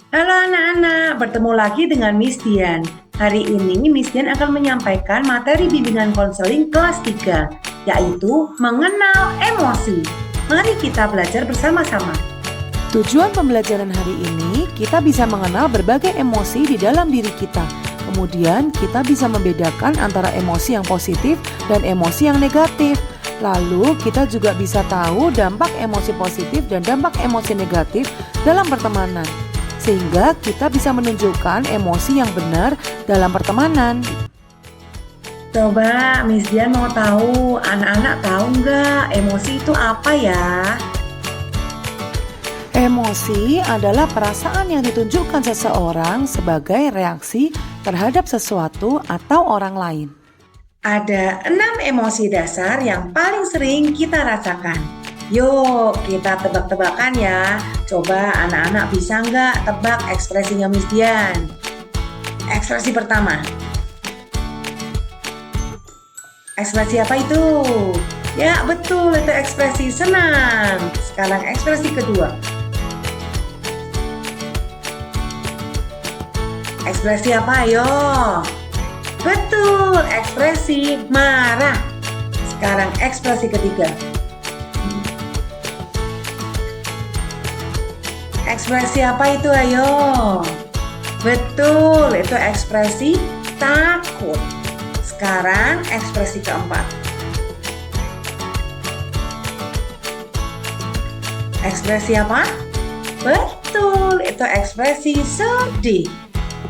Halo anak-anak, bertemu lagi dengan Miss Dian. Hari ini Miss Dian akan menyampaikan materi bimbingan konseling kelas 3, yaitu mengenal emosi. Mari kita belajar bersama-sama. Tujuan pembelajaran hari ini, kita bisa mengenal berbagai emosi di dalam diri kita. Kemudian, kita bisa membedakan antara emosi yang positif dan emosi yang negatif. Lalu, kita juga bisa tahu dampak emosi positif dan dampak emosi negatif dalam pertemanan. Sehingga kita bisa menunjukkan emosi yang benar dalam pertemanan. Coba Miss Dian mau tahu, anak-anak tahu nggak emosi itu apa ya? Emosi adalah perasaan yang ditunjukkan seseorang sebagai reaksi terhadap sesuatu atau orang lain. Ada 6 emosi dasar yang paling sering kita rasakan. Yuk, kita tebak-tebakan ya. Coba anak-anak bisa nggak tebak ekspresinya Miss Dian? Ekspresi pertama. Ekspresi apa itu? Ya, betul, itu ekspresi senang. Sekarang ekspresi kedua. Ekspresi apa? Ayo. Betul, ekspresi marah. Sekarang ekspresi ketiga. Ekspresi apa itu? Ayo. Betul, itu ekspresi takut. Sekarang ekspresi keempat. Ekspresi apa? Betul, itu ekspresi sedih.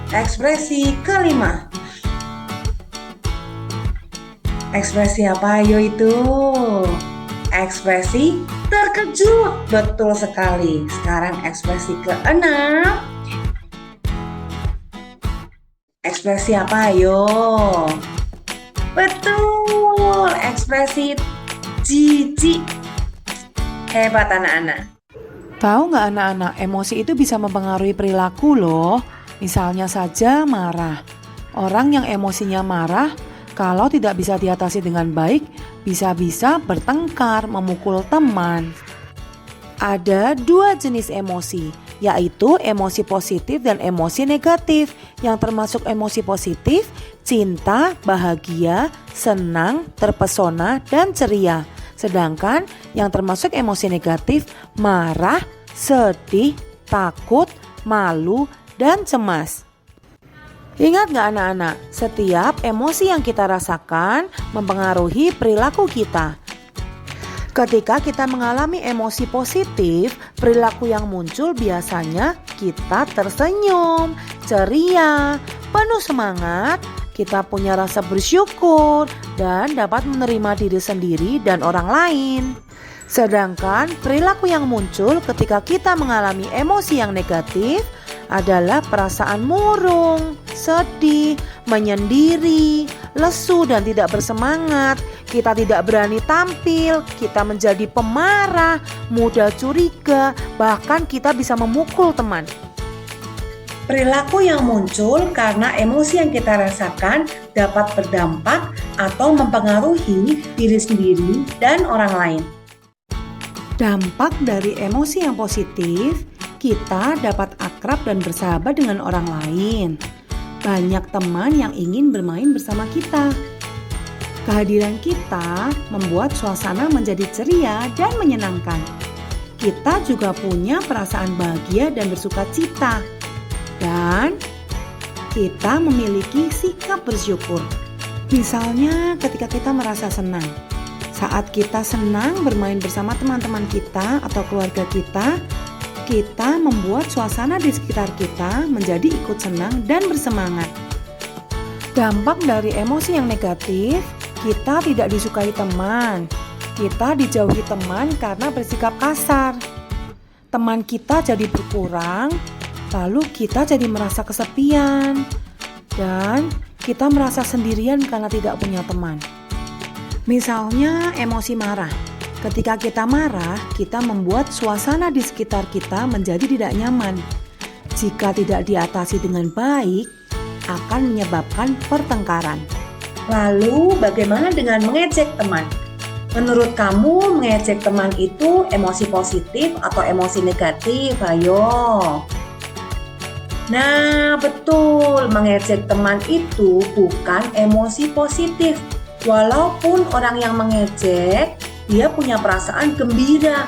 Ekspresi kelima. Ekspresi apa ayo itu? Ekspresi terkejut. Betul sekali. Sekarang ekspresi keenam. Ekspresi apa ayo? Betul, ekspresi jijik. Hebat anak-anak. Tahu nggak anak-anak, emosi itu bisa mempengaruhi perilaku loh. Misalnya saja marah. Orang yang emosinya marah, kalau tidak bisa diatasi dengan baik, bisa-bisa bertengkar, memukul teman. Ada 2 jenis emosi, yaitu emosi positif dan emosi negatif. Yang termasuk emosi positif, cinta, bahagia, senang, terpesona, dan ceria. Sedangkan yang termasuk emosi negatif, marah, sedih, takut, malu, dan cemas. Ingat gak anak-anak, setiap emosi yang kita rasakan mempengaruhi perilaku kita. Ketika kita mengalami emosi positif, perilaku yang muncul biasanya kita tersenyum, ceria, penuh semangat, kita punya rasa bersyukur, dan dapat menerima diri sendiri dan orang lain. Sedangkan perilaku yang muncul ketika kita mengalami emosi yang negatif adalah perasaan murung, sedih, menyendiri, lesu dan tidak bersemangat. Kita tidak berani tampil, kita menjadi pemarah, mudah curiga, bahkan kita bisa memukul teman. Perilaku yang muncul karena emosi yang kita rasakan dapat berdampak atau mempengaruhi diri sendiri dan orang lain. Dampak dari emosi yang positif, kita dapat akrab dan bersahabat dengan orang lain. Banyak teman yang ingin bermain bersama kita. Kehadiran kita membuat suasana menjadi ceria dan menyenangkan. Kita juga punya perasaan bahagia dan bersukacita. Dan kita memiliki sikap bersyukur. Misalnya ketika kita merasa senang. Saat kita senang bermain bersama teman-teman kita atau keluarga kita membuat suasana di sekitar kita menjadi ikut senang dan bersemangat. Dampak dari emosi yang negatif, kita tidak disukai teman. Kita dijauhi teman karena bersikap kasar. Teman kita jadi berkurang, lalu kita jadi merasa kesepian. Dan kita merasa sendirian karena tidak punya teman. Misalnya emosi marah. Ketika kita marah, kita membuat suasana di sekitar kita menjadi tidak nyaman. Jika tidak diatasi dengan baik, akan menyebabkan pertengkaran. Lalu bagaimana dengan mengejek teman? Menurut kamu mengejek teman itu emosi positif atau emosi negatif? Ayo. Nah, betul, mengejek teman itu bukan emosi positif. Walaupun orang yang mengejek, dia punya perasaan gembira.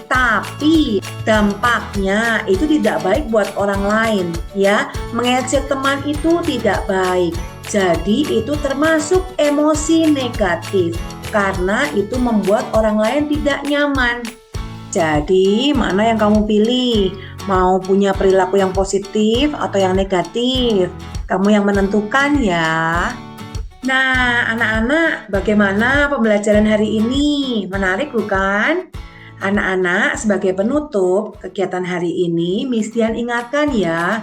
Tapi dampaknya itu tidak baik buat orang lain, ya. Mengejek teman itu tidak baik. Jadi itu termasuk emosi negatif karena itu membuat orang lain tidak nyaman. Jadi, mana yang kamu pilih? Mau punya perilaku yang positif atau yang negatif? Kamu yang menentukan ya. Nah, anak-anak, bagaimana pembelajaran hari ini? Menarik bukan? Anak-anak, sebagai penutup kegiatan hari ini, Miss Dian ingatkan ya,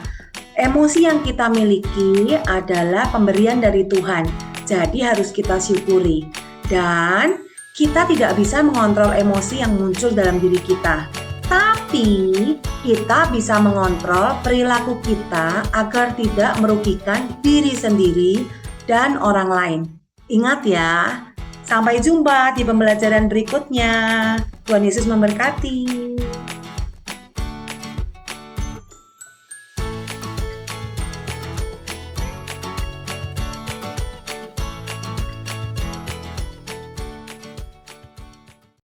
emosi yang kita miliki adalah pemberian dari Tuhan. Jadi harus kita syukuri. Dan kita tidak bisa mengontrol emosi yang muncul dalam diri kita. Tapi kita bisa mengontrol perilaku kita agar tidak merugikan diri sendiri dan orang lain. Ingat ya, sampai jumpa di pembelajaran berikutnya. Tuhan Yesus memberkati.